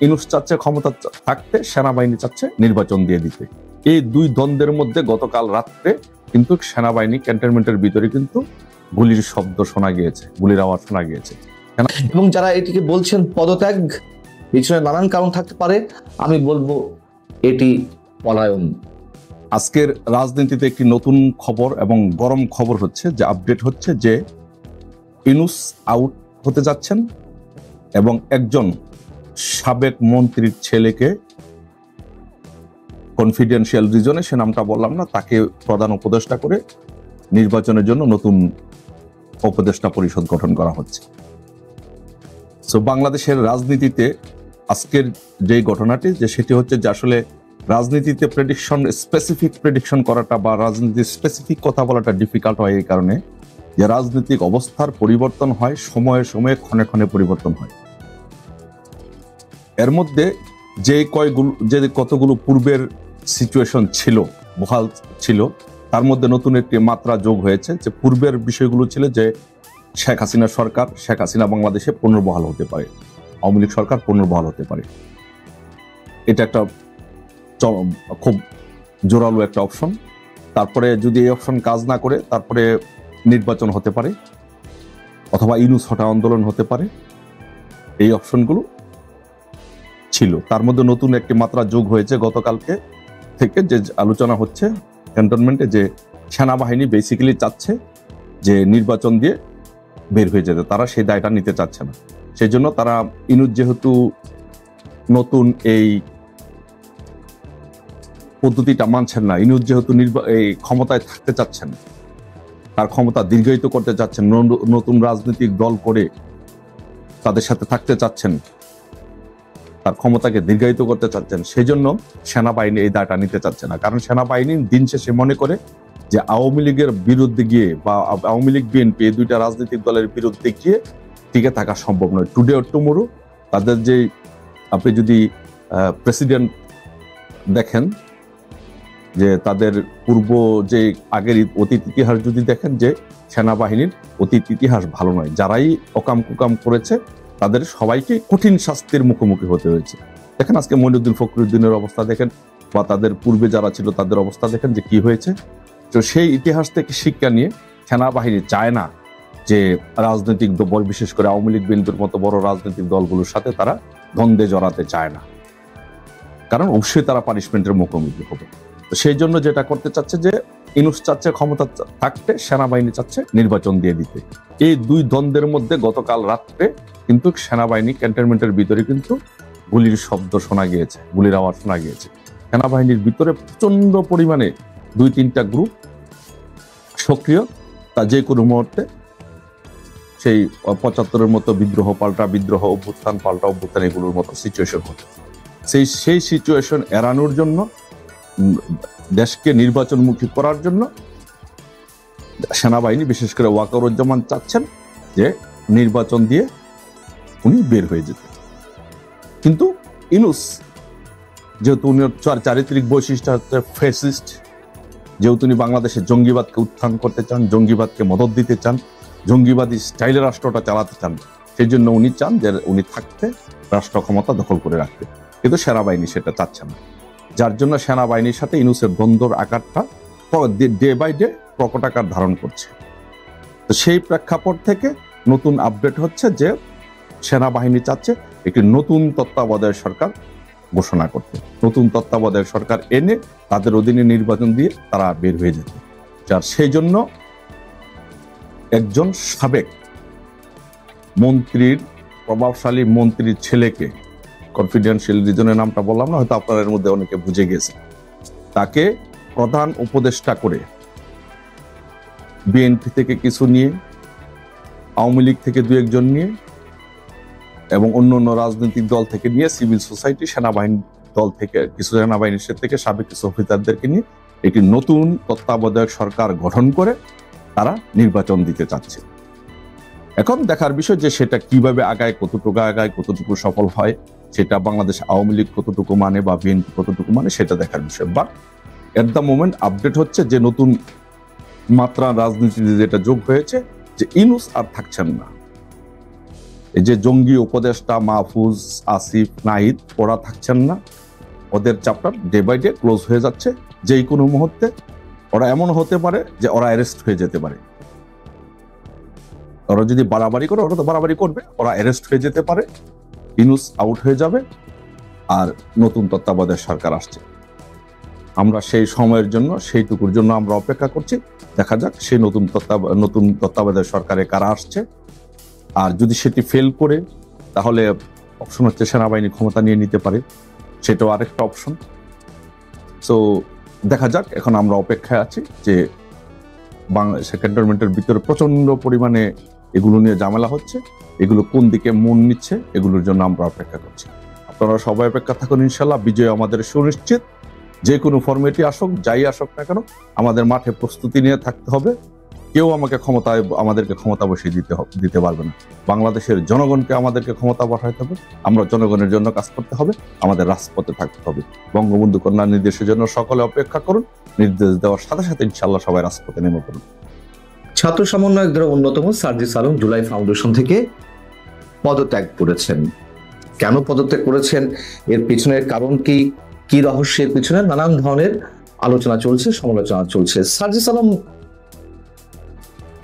ইউনূস চাচ্ছে ক্ষমতা থাকতে, সেনাবাহিনী চাচ্ছে নির্বাচন দিয়ে দিতে। এই দুই দ্বন্দ্বের মধ্যে গতকাল রাত্রে কিন্তু সেনাবাহিনী ক্যান্টনমেন্টের ভিতরে কিন্তু গুলির শব্দ শোনা গিয়েছে, গুলির আওয়াজ শোনা গিয়েছে। এবং যারা এটিকে বলছেন পদত্যাগ, পিছনে নানান কারণ থাকতে পারে, আমি বলবো এটি পলায়ন। আজকের রাজনীতিতে একটি নতুন খবর এবং গরম খবর হচ্ছে, যে আপডেট হচ্ছে যে ইউনূস আউট হতে যাচ্ছেন এবং একজন সাবেক মন্ত্রীর ছেলেকে কনফিডেন্সিয়াল রিজনে, সে নামটা বললাম না, তাকে প্রধান উপদেষ্টা করে নির্বাচনের জন্য নতুন উপদেষ্টা পরিষদ গঠন করা হচ্ছে। সো বাংলাদেশের রাজনীতিতে আজকের যে ঘটনাটি, যে সেটি হচ্ছে যে আসলে রাজনীতিতে স্পেসিফিক প্রেডিকশন করাটা বা রাজনীতির স্পেসিফিক কথা বলাটা ডিফিকাল্ট হয় এই কারণে যে রাজনৈতিক অবস্থার পরিবর্তন হয়, সময়ে সময়ে ক্ষণে ক্ষণে পরিবর্তন হয়। এর মধ্যে যে কতগুলো পূর্বের সিচুয়েশন ছিল, বহাল ছিল, তার মধ্যে নতুন একটি মাত্রা যোগ হয়েছে। যে পূর্বের বিষয়গুলো ছিল যে শেখ হাসিনা সরকার, শেখ হাসিনা বাংলাদেশে পুনর্বহাল হতে পারে, আওয়ামী লীগ সরকার পুনর্বহাল হতে পারে। এটা একটা খুব জোরালো একটা অপশন। তারপরে যদি এই অপশন কাজ না করে, তারপরে নির্বাচন হতে পারে অথবা ইউনূস হটা আন্দোলন হতে পারে। এই অপশনগুলো ছিল। তার মধ্যে নতুন একটি মাত্রা যোগ হয়েছে গতকালকে থেকে, যে আলোচনা হচ্ছে ক্যান্টনমেন্টে, যে সেনাবাহিনী বেসিক্যালি চাচ্ছে যে নির্বাচন দিয়ে বের হয়ে যেতে, তারা সেই দায়টা নিতে চাচ্ছে না। সেই জন্য তারা ইউনূস যেহেতু নতুন এই পদ্ধতিটা মানছেন না, ইউনূস যেহেতু এই ক্ষমতায় থাকতে চাচ্ছেন, তার ক্ষমতা দীর্ঘায়িত করতে চাচ্ছেন, নতুন রাজনৈতিক দল করে তাদের সাথে থাকতে চাচ্ছেন, তার ক্ষমতাকে দীর্ঘায়িত করতে চাচ্ছেন, সেই জন্য সেনাবাহিনী এই দায়টা নিতে চাচ্ছে না। কারণ সেনাবাহিনী দিন শেষে মনে করে যে আওয়ামী লীগের বিরুদ্ধে গিয়ে বা আওয়ামী লীগ বিএনপি এই দুইটা রাজনৈতিক দলের বিরুদ্ধে গিয়ে টিকে থাকা সম্ভব নয়। টুডে অর টুমোরো তাদের যে, আপনি যদি প্রেসিডেন্ট দেখেন, যে তাদের পূর্ব যে আগের অতীত ইতিহাস যদি দেখেন, যে সেনাবাহিনীর অতীত ইতিহাস ভালো নয়। যারাই অকাম কুকাম করেছে তাদের সবাইকে কঠিন শাস্তির মুখোমুখি হতে হয়েছে। দেখেন আজকে মইনুদ্দিন ফখরুদ্দিনের অবস্থা দেখেন, বা তাদের পূর্বে যারা ছিল তাদের অবস্থা দেখেন যে কি হয়েছে। তো সেই ইতিহাস থেকে শিক্ষা নিয়ে সেনাবাহিনী চায় না যে রাজনৈতিক দল, বিশেষ করে আওয়ামী লীগ বিএনপির মতো বড় রাজনৈতিক দলগুলোর সাথে তারা দ্বন্দ্বে জড়াতে চায় না, কারণ অবশ্যই তারা পানিশমেন্টের মুখোমুখি হবে। তো সেই জন্য যেটা করতে চাচ্ছে, যে ইউনূস চাচ্ছে ক্ষমতা থাকতে, সেনাবাহিনী চাচ্ছে নির্বাচন দিয়ে দিতে। এই দুই দ্বন্দ্বের মধ্যে গতকাল রাত্রে কিন্তু সেনাবাহিনী ক্যান্টনমেন্টের ভিতরে কিন্তু গুলির শব্দ শোনা গিয়েছে, গুলির আওয়াজ শোনা গিয়েছে। সেনাবাহিনীর ভিতরে প্রচন্ড পরিমাণে 2-3টা গ্রুপ সক্রিয়, তা যে কোনো মুহূর্তে সেই 75-এর মতো বিদ্রোহ পাল্টা বিদ্রোহ, অভ্যুত্থান পাল্টা অভ্যুত্থান, এগুলোর মতো সিচুয়েশন হতো। সেই সিচুয়েশন এড়ানোর জন্য, দেশকে নির্বাচনমুখী করার জন্য সেনাবাহিনী, বিশেষ করে ওয়াকারুজ্জামান চাচ্ছেন যে নির্বাচন দিয়ে উনি বের হয়ে যেতেন। কিন্তু ইউনূস যেহেতু উনি চারিত্রিক বৈশিষ্ট্য হচ্ছে ফ্যাসিস্ট, যেহেতু উনি বাংলাদেশে জঙ্গিবাদকে উত্থান করতে চান, জঙ্গিবাদকে মদত দিতে চান, জঙ্গিবাদী স্টাইলে রাষ্ট্রটা চালাতে চান, সেই জন্য উনি চান যে উনি থাকতে, রাষ্ট্র ক্ষমতা দখল করে রাখতে। কিন্তু সেনাবাহিনী সেটা চাচ্ছে না, যার জন্য সেনাবাহিনীর সাথে ইউনূসের দ্বন্দ্বর আকারটা ডে বাই ডে প্রকট আকার ধারণ করছে। তো সেই প্রেক্ষাপট থেকে নতুন আপডেট হচ্ছে যে সেনাবাহিনী চাচ্ছে একটি নতুন তত্ত্বাবধায়ক সরকার ঘোষণা করতে, নতুন তত্ত্বাবধায়ক সরকার এনে তাদের অধীনে নির্বাচন দিয়ে তারা বের হয়ে যেত। যার সেই জন্য একজন সাবেক মন্ত্রীর, প্রভাবশালী মন্ত্রীর ছেলেকে, কনফিডেন্সিয়াল রিজনের নামটা বললাম না, হয়তো আপনাদের মধ্যে অনেকে বুঝে গেছে, তাকে প্রধান উপদেষ্টা করে বিএনপি থেকে কিছু নিয়ে, আওয়ামী লীগ থেকে 2-1 নিয়ে এবং অন্য রাজনৈতিক দল থেকে নিয়ে, সিভিল সোসাইটি, সেনাবাহিনী দল থেকে কিছু, সেনাবাহিনীর থেকে সাবেক কিছু অফিসারদেরকে নিয়ে একটি নতুন তত্ত্বাবধায়ক সরকার গঠন করে তারা নির্বাচন দিতে চাচ্ছে। এখন দেখার বিষয় যে সেটা কিভাবে আগায়, কতটুকু আগায়, কতটুকু সফল হয়, সেটা বাংলাদেশ আওয়ামী লীগ কতটুকু মানে বা বিএনপি কতটুকু মানে, সেটা দেখার বিষয়। বা এট দ্য মোমেন্ট আপডেট হচ্ছে যে নতুন মাত্রা রাজনীতিতে যেটা যোগ হয়েছে, যে ইউনূস আর থাকছেন না, এই যে জঙ্গি উপদেষ্টা মাহফুজ, আসিফ, নাহিদ, ওরা থাকছেন না। ওদের chapter day by day close হয়ে যাচ্ছে। যেই কোনো মুহূর্তে ওরা এমন হতে পারে যে ওরা অ্যারেস্ট হয়ে যেতে পারে। ওরা যদি বাড়াবাড়ি করে, ওরা তো বাড়াবাড়ি করবে, ওরা অ্যারেস্ট হয়ে যেতে পারে, ইউনূস আউট হয়ে যাবে, আর নতুন তত্ত্বাবধায়ক সরকার আসছে। আমরা সেই সময়ের জন্য, সেইটুকুর জন্য আমরা অপেক্ষা করছি। দেখা যাক সেই নতুন তত্ত্বাবধায়ক সরকারে কারা আসছে। আর যদি সেটি ফেল করে, তাহলে অপশন হচ্ছে সেনাবাহিনী ক্ষমতা নিয়ে নিতে পারে, সেটাও আরেকটা অপশন। সো দেখা যাক, এখন আমরা অপেক্ষায় আছি যে বাংলাদেশ ক্যান্টনমেন্টের ভিতরে প্রচন্ড পরিমাণে এগুলো নিয়ে ঝামেলা হচ্ছে, এগুলো কোন দিকে মন নিচ্ছে, এগুলোর জন্য আমরা অপেক্ষা করছি। আপনারা সবাই অপেক্ষা থাকুন, ইনশাল্লাহ বিজয় আমাদের সুনিশ্চিত। যে কোনো ফর্মেটই আসুক, যাই আসুক না কেন, আমাদের মাঠে প্রস্তুতি নিয়ে থাকতে হবে। কেউ আমাদেরকে ক্ষমতা বসিয়ে দিতে পারবে না। বাংলাদেশের জনগণকে আমাদেরকে ক্ষমতা পাঠাতে হবে। আমরা জনগণের জন্য কাজ করতে হবে, আমাদের রাজপথে থাকতে হবে। বঙ্গবন্ধু কন্যা নির্দেশের জন্য সকলে অপেক্ষা করুন। নির্দেশ দেওয়ার সাথে সাথে ইনশাল্লাহ সবাই রাজপথে নেমে পড়ুন। ছাত্র সমন্বয়কদের অন্যতম সার্জিস আলম জুলাই ফাউন্ডেশন থেকে পদত্যাগ করেছেন। কেন পদত্যাগ করেছেন, এর পিছনের কারণ কি, কি রহস্যের পিছনে নানান ধরনের আলোচনা চলছে, সমালোচনা চলছে। সার্জিস আলম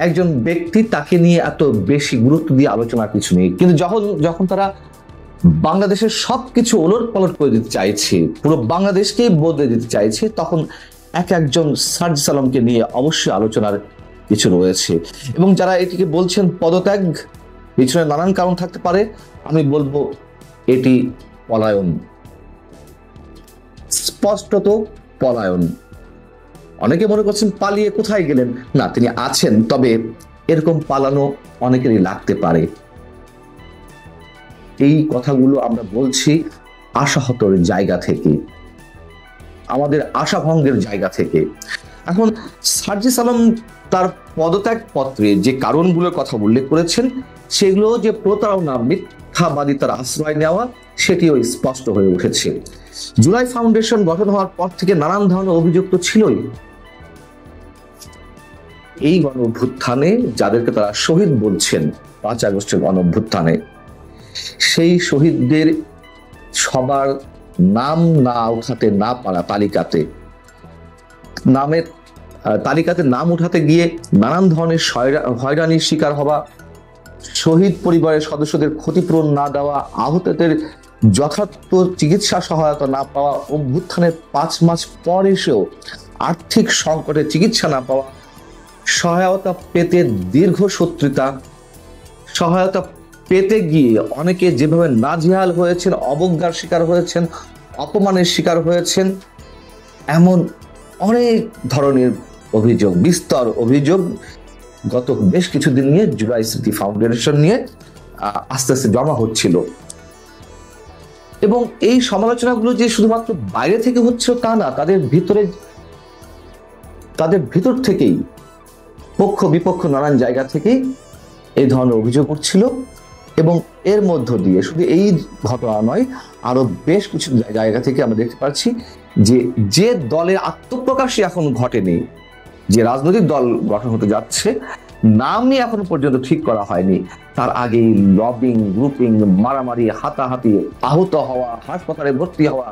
একজন ব্যক্তি, তাকে নিয়ে এত বেশি গুরুত্ব দিয়ে আলোচনার কিছু নেই, কিন্তু যখন তারা বাংলাদেশের সবকিছু ওলট পালট করে দিতে চাইছে, পুরো বাংলাদেশকেই বদলে দিতে চাইছে, তখন একজন সার্জিস আলমকে নিয়ে অবশ্যই আলোচনার কিছু রয়েছে। এবং যারা এটিকে বলছেন পদত্যাগ, পিছনে নানান কারণ থাকতে পারে। আমি বলবো এটি পলায়ন, স্পষ্টত পলায়ন। অনেকে মনে করছেন পালিয়ে কোথায় গেলেন, না, তিনি আছেন, তবে এরকম পালানো অনেকেরই লাগতে পারে। এই কথাগুলো আমরা বলছি আশাহতর জায়গা থেকে, আমাদের আশাভঙ্গের জায়গা থেকে। এখন সার্জিস আলম তার পদত্যাগ পত্রে যে কারণগুলোর কথা উল্লেখ করেছেন, সেগুলো যে প্রতারণা, মিথ্যাবাদিতার আশ্রয় নেওয়া, সেটিও স্পষ্ট হয়ে উঠেছে। জুলাই ফাউন্ডেশন গঠন হওয়ার পর থেকে নানান ধরনের অভিযোগ তো ছিলই। এই গণ অভ্যুত্থানে যাদেরকে তারা শহীদ বলছেন, 5 আগস্টের গণ অভ্যুত্থানে, সেই শহীদদের সবার নাম না উঠাতে না পারা, তালিকাতে নাম উঠাতে গিয়ে নানান ধরনের হয়রানির শিকার হওয়া, শহীদ পরিবারের সদস্যদের ক্ষতিপূরণ না দেওয়া, আহতদের যথার্থ চিকিৎসা সহায়তা না পাওয়া, অভ্যুত্থানের 5 মাস পর এসেও আর্থিক সংকটে চিকিৎসা না পাওয়া, সহায়তা পেতে দীর্ঘ শত্রুতা, সহায়তা পেতে গিয়ে অনেকে যেভাবে নাজেহাল হয়েছেন, অবজ্ঞার শিকার হয়েছেন, অপমানের শিকার হয়েছেন, এমন অনেক ধরনের অভিযোগ, বিস্তর অভিযোগ গত বেশ কিছুদিন নিয়ে জুলাই স্মৃতি ফাউন্ডেশন নিয়ে আস্তে আস্তে জমা হচ্ছিল। এবং এই সমালোচনাগুলো যে শুধুমাত্র বাইরে থেকে হচ্ছে তা না, তাদের ভিতর থেকেই পক্ষ বিপক্ষ নানান জায়গা থেকেই এই ধরনের অভিযোগ উঠছিল। এবং এর মধ্য দিয়ে শুধু এই ঘটনা নয়, আরো বেশ কিছু জায়গা থেকে আমরা দেখতে পাচ্ছি যে দলের আত্মপ্রকাশই এখন ঘটেনি, যে রাজনৈতিক দল গঠন হতে যাচ্ছে, নামই এখনো পর্যন্ত ঠিক করা হয়নি, তার আগেই লবিং, গ্রুপিং, মারামারি, হাতাহাতি, আহত হওয়া, হাসপাতালে ভর্তি হওয়া,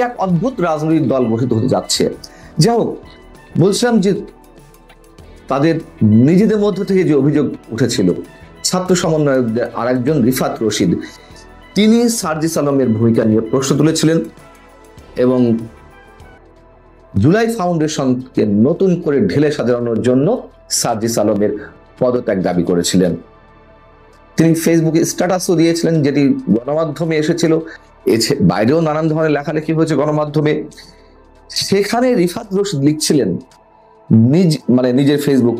এক অদ্ভুত রাজনৈতিক দল গঠিত হতে যাচ্ছে। যাই হোক, বলছিলাম যে তাদের নিজেদের মধ্য থেকে যে অভিযোগ উঠেছিল, ছাত্র সমন্বয়কদের আরেকজন রিফাত রশিদ, তিনি সার্জিস আলমের ভূমিকা নিয়ে প্রশ্ন তুলেছিলেন এবং জুলাই ফাউন্ডেশনকে নতুন করে ঢেলে সাজানোর জন্য সার্জিস আলমের পদত্যাগ দাবি করেছিলেন। তিনি ফেসবুকে স্ট্যাটাসও দিয়েছিলেন, যেটি গণমাধ্যমে এসেছিল, বাইরেও নানান ধরনের লেখালেখি হয়েছে গণমাধ্যমে। সেখানে রিফাত রশিদ লিখছিলেন নিজের ফেসবুক